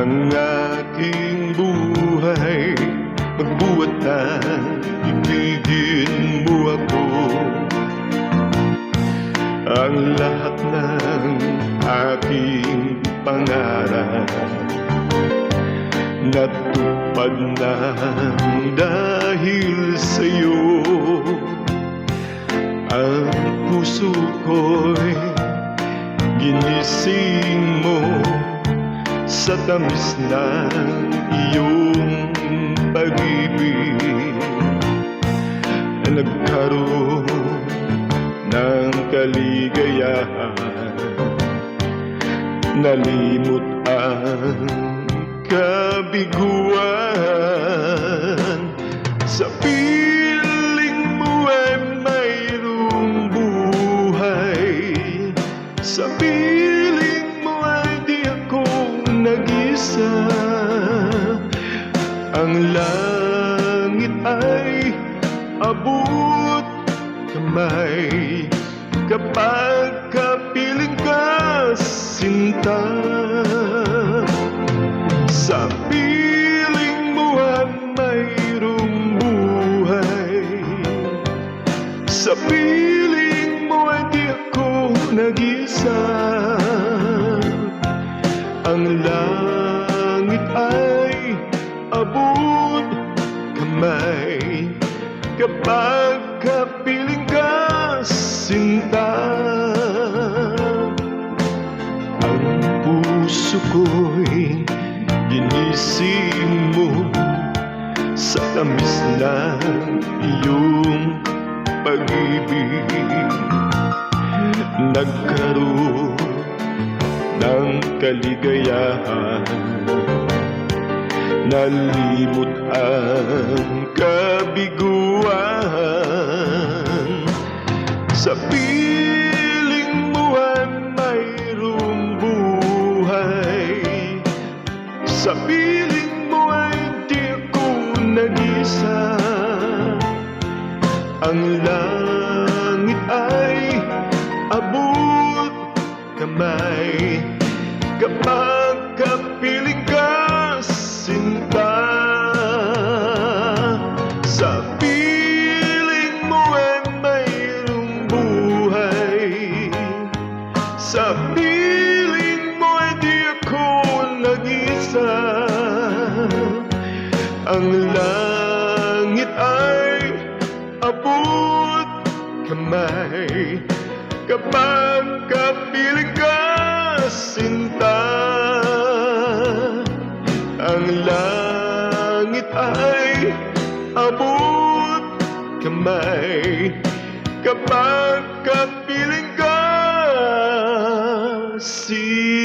ng aking buhay. Magbuhat na ibigin mo ako. Ang lahat ng aking pangarap natupad na dahil sa'yo. Ang puso ko'y ginising mo sa tamis ng iyong pag-ibig. Nagkaroon ng kaligayahan, nalimot ang kabiguan. Sa piling mo ay mayroong buhay, sa piling mo ay di ako nag-isa. Ang langit ay abot kamay kapag kapiling ka, sinta. Sa piling mo ay mayroong buhay, sa piling mo ay di ako nag-isa. Ang langit ay abot kamay kapag kapiling ka, sinta. Ang puso ko'y ginising mo sa tamis ng iyong pag-ibig. Nagkaroon ng kaligayahan, nalimot ang kabiguan. Sa piling mo ay mayroong buhay, sa piling mo ay di ako nag-isa. Ang langit ay abot kamay kapag kapiling ka, sinta. Sa piling mo ay mayroong buhay, sa piling mo ay di ako nag-isa. Ang langit ay abot kamay kapag kapiling ka, sinta. Ang langit ay abot kamay kapag kapiling ka, sinta.